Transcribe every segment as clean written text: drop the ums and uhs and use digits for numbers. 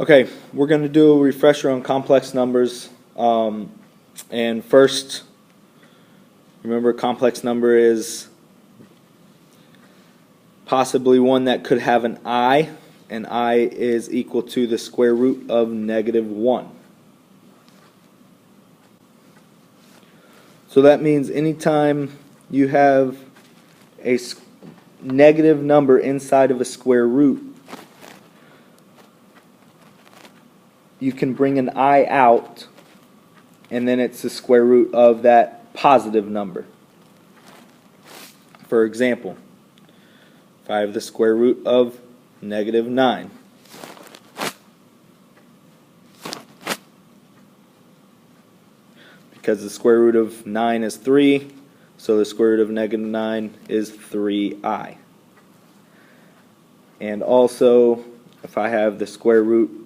Okay, we're going to do a refresher on complex numbers. And first, remember, a complex number is possibly one that could have an I, and I is equal to the square root of -1. So that means anytime you have a negative number inside of a square root, you can bring an I out, and then it's the square root of that positive number. For example, if I have the square root of -9, because the square root of 9 is 3, so the square root of -9 is 3i. And also, if I have the square root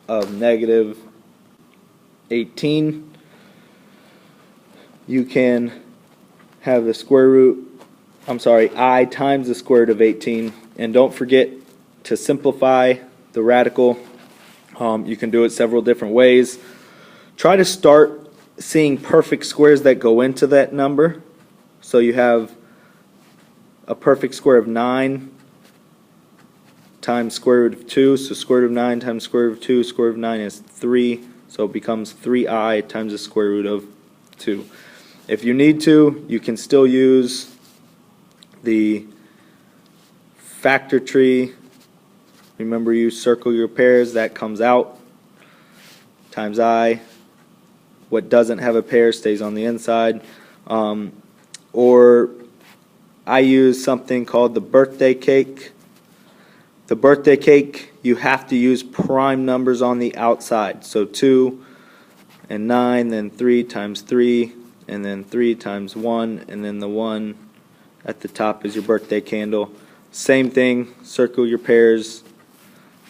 of -18, you can have the square root, I times the square root of 18. And don't forget to simplify the radical. You can do it several different ways. Try to start seeing perfect squares that go into that number. So you have a perfect square of 9 times square root of 2, so square root of 9 times square root of 2, square root of 9 is 3, so it becomes 3i times the square root of 2. If you need to, you can still use the factor tree. Remember, you circle your pairs, that comes out, times I. What doesn't have a pair stays on the inside. Or I use something called the birthday cake. The birthday cake, you have to use prime numbers on the outside. So 2 and 9, then 3 times 3, and then 3 times 1, and then the 1 at the top is your birthday candle. Same thing, circle your pairs.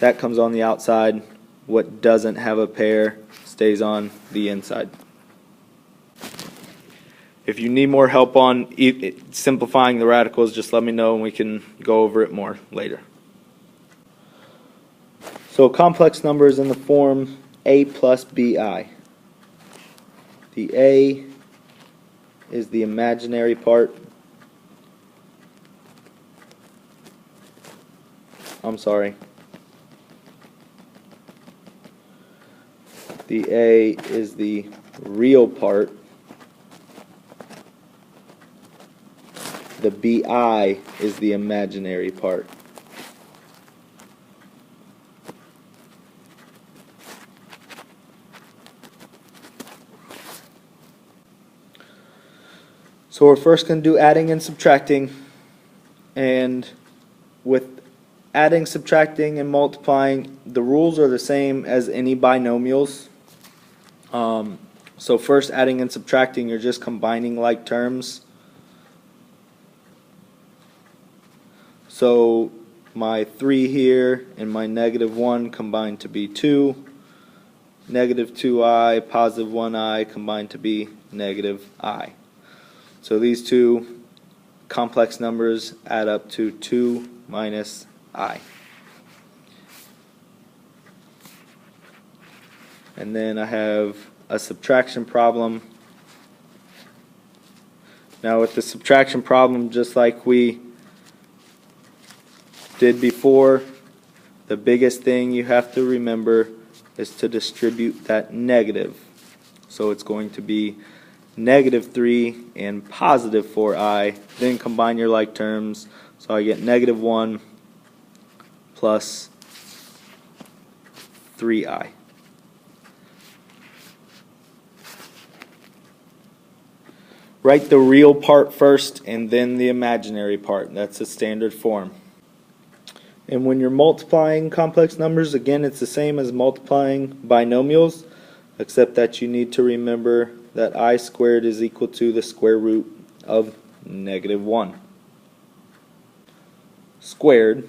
That comes on the outside. What doesn't have a pair stays on the inside. If you need more help on simplifying the radicals, just let me know and we can go over it more later. So a complex number is in the form a plus bi. The a is the imaginary part. The a is the real part. The bi is the imaginary part. So we're first going to do adding and subtracting, and with adding, subtracting, and multiplying, the rules are the same as any binomials. So first, adding and subtracting, you're just combining like terms. So my 3 here and my -1 combine to be 2. -2i, positive 1i combine to be -i. So these two complex numbers add up to 2 minus I. And then I have a subtraction problem. Now with the subtraction problem, just like we did before, the biggest thing you have to remember is to distribute that negative. So it's going to be -3 and positive 4i. Then combine your like terms. So I get -1 plus 3i. Write the real part first and then the imaginary part. That's a standard form. And when you're multiplying complex numbers, again, it's the same as multiplying binomials, except that you need to remember that I squared is equal to the square root of -1. Squared,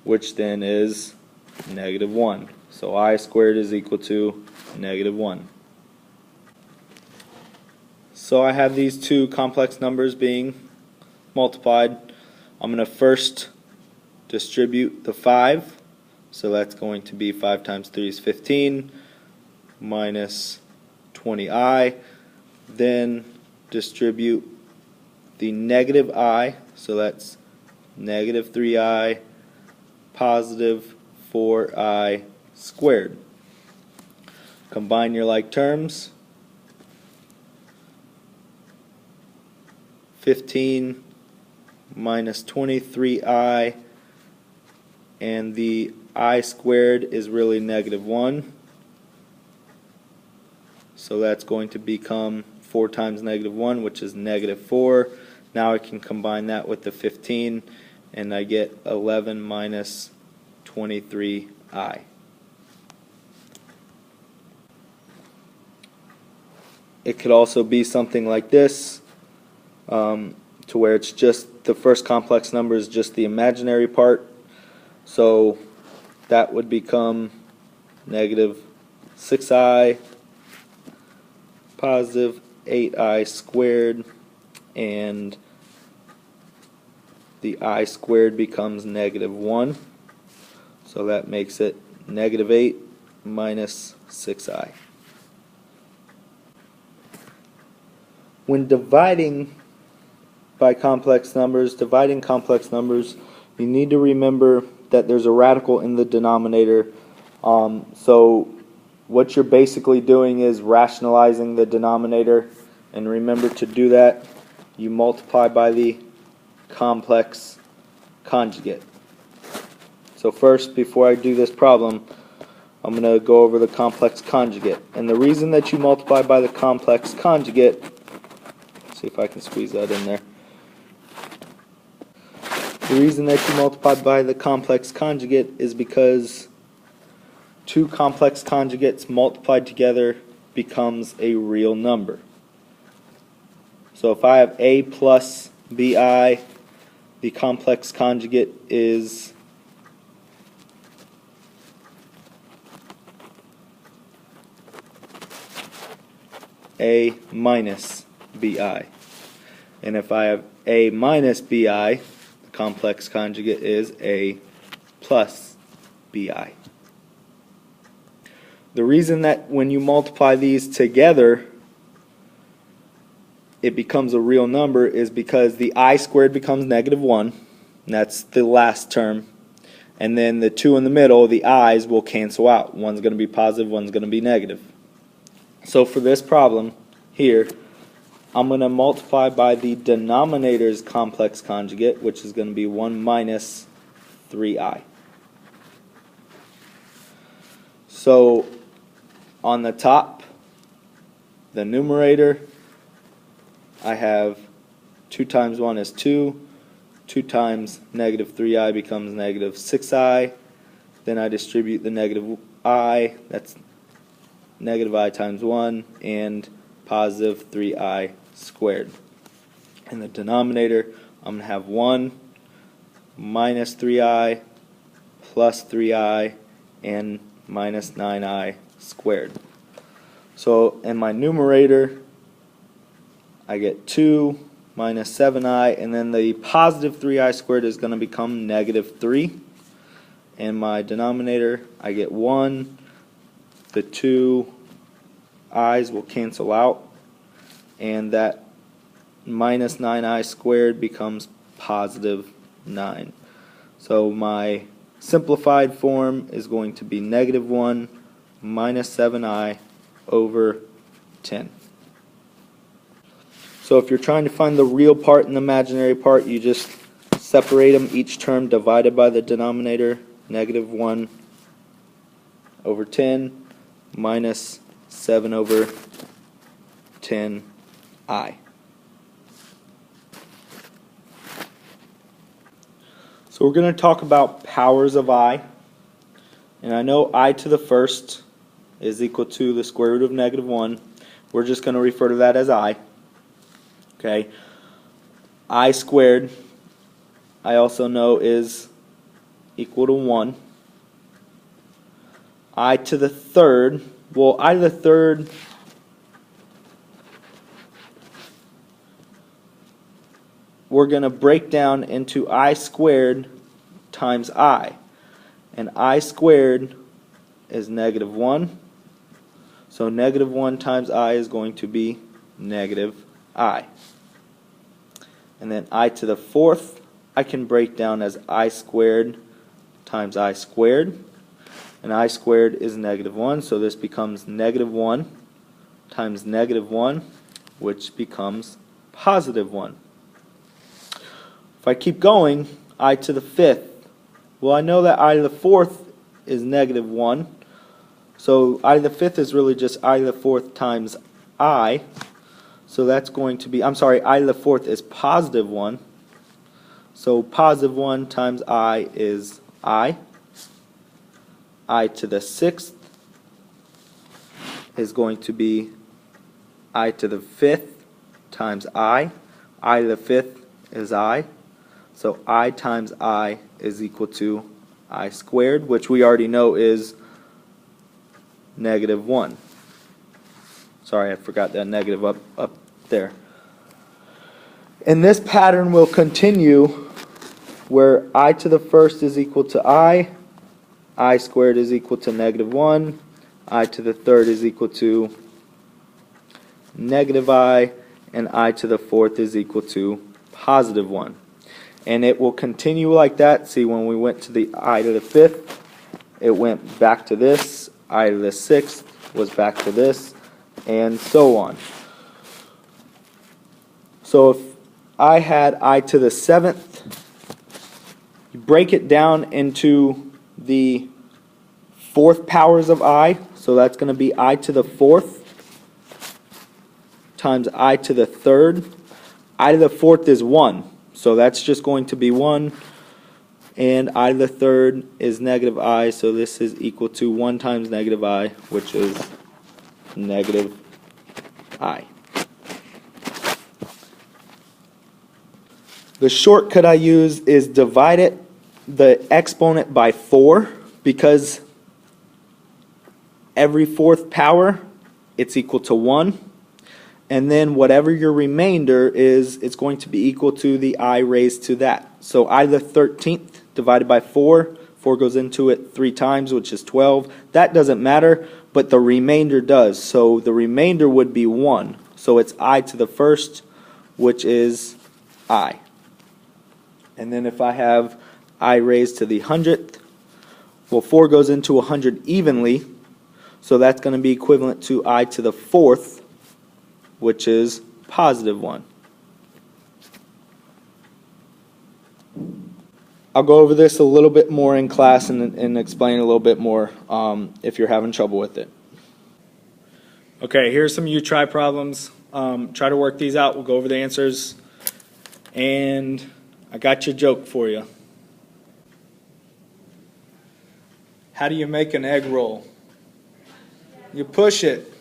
which then is -1. So I squared is equal to -1. So I have these two complex numbers being multiplied. I'm going to first distribute the 5 So that's going to be 5 times 3 is 15 minus 20i. Then distribute the negative I, so that's negative 3i, positive 4i squared. Combine your like terms. 15 minus 23i, and the I squared is really negative 1. So that's going to become 4 times negative 1, which is negative 4. Now I can combine that with the 15, and I get 11 minus 23i. It could also be something like this, to where it's just the first complex number is just the imaginary part. So that would become negative 6i, positive 8i squared, and the I squared becomes negative 1. So that makes it negative 8 minus 6i. When dividing complex numbers, you need to remember that there's a radical in the denominator. So what you're basically doing is rationalizing the denominator, and remember to do that, you multiply by the complex conjugate. So first, before I do this problem, I'm going to go over the complex conjugate. And the reason that you multiply by the complex conjugate, see if I can squeeze that in there. The reason that you multiply by the complex conjugate is because two complex conjugates multiplied together becomes a real number. So if I have a plus bi, the complex conjugate is a minus bi. And if I have a minus bi, the complex conjugate is a plus bi. The reason that when you multiply these together it becomes a real number is because the I squared becomes negative 1, and that's the last term, and then the 2 in the middle, the i's, will cancel out. One's going to be positive, one's going to be negative. So for this problem here, I'm going to multiply by the denominator's complex conjugate, which is going to be 1 minus 3i. So on the top, the numerator, I have 2 times 1 is 2. 2 times negative 3i becomes negative 6i. Then I distribute the negative I, that's negative I times 1, and positive 3i squared. In the denominator, I'm going to have 1 minus 3i plus 3i and minus 9i squared. So in my numerator, I get 2 minus 7i, and then the positive 3i squared is going to become negative 3. And my denominator, I get 1. The 2 i's will cancel out, and that minus 9i squared becomes positive 9. So my simplified form is going to be negative 1 minus 7i over 10. So if you're trying to find the real part and the imaginary part, you just separate them, each term divided by the denominator, negative 1 over 10 minus 7 over 10i. So we're going to talk about powers of I. And I know I to the first is equal to the square root of negative 1. We're just going to refer to that as I. Okay. I squared, I also know, is equal to 1. I to the third, well, I to the third we're going to break down into I squared times I. and I squared is negative 1. So negative 1 times I is going to be negative I. And then I to the fourth I can break down as I squared times I squared. And I squared is negative 1, so this becomes negative 1 times negative 1, which becomes positive 1. If I keep going, I to the fifth. Well, I know that I to the fourth is negative 1. So I to the fifth is really just I to the fourth times I. So that's going to be, I to the fourth is positive 1. So positive 1 times I is I. I to the sixth is going to be I to the fifth times I. I to the fifth is I. So I times I is equal to I squared, which we already know is negative 1. Sorry, I forgot that negative up there. And this pattern will continue where I to the first is equal to I squared is equal to negative 1, I to the third is equal to negative I, and I to the fourth is equal to positive 1. And it will continue like that. See, when we went to the I to the fifth, it went back to this. I to the sixth was back to this, and so on. So if I had I to the seventh, you break it down into the fourth powers of I. So that's going to be I to the fourth times I to the third. I to the fourth is 1. So that's just going to be 1. And I to the third is negative I. So this is equal to 1 times negative I, which is negative I. The shortcut I use is divide the exponent by 4, because every fourth power, it's equal to 1. And then whatever your remainder is, it's going to be equal to the I raised to that. So I to the 13th divided by 4. 4 goes into it 3 times, which is 12. That doesn't matter, but the remainder does. So the remainder would be 1. So it's I to the first, which is I. And then if I have I raised to the 100th, well, 4 goes into 100 evenly. So that's going to be equivalent to I to the fourth, which is positive 1. I'll go over this a little bit more in class and explain a little bit more if you're having trouble with it. Okay, here's some you try problems. Try to work these out. We'll go over the answers. And I got your joke for you. How do you make an egg roll? You push it.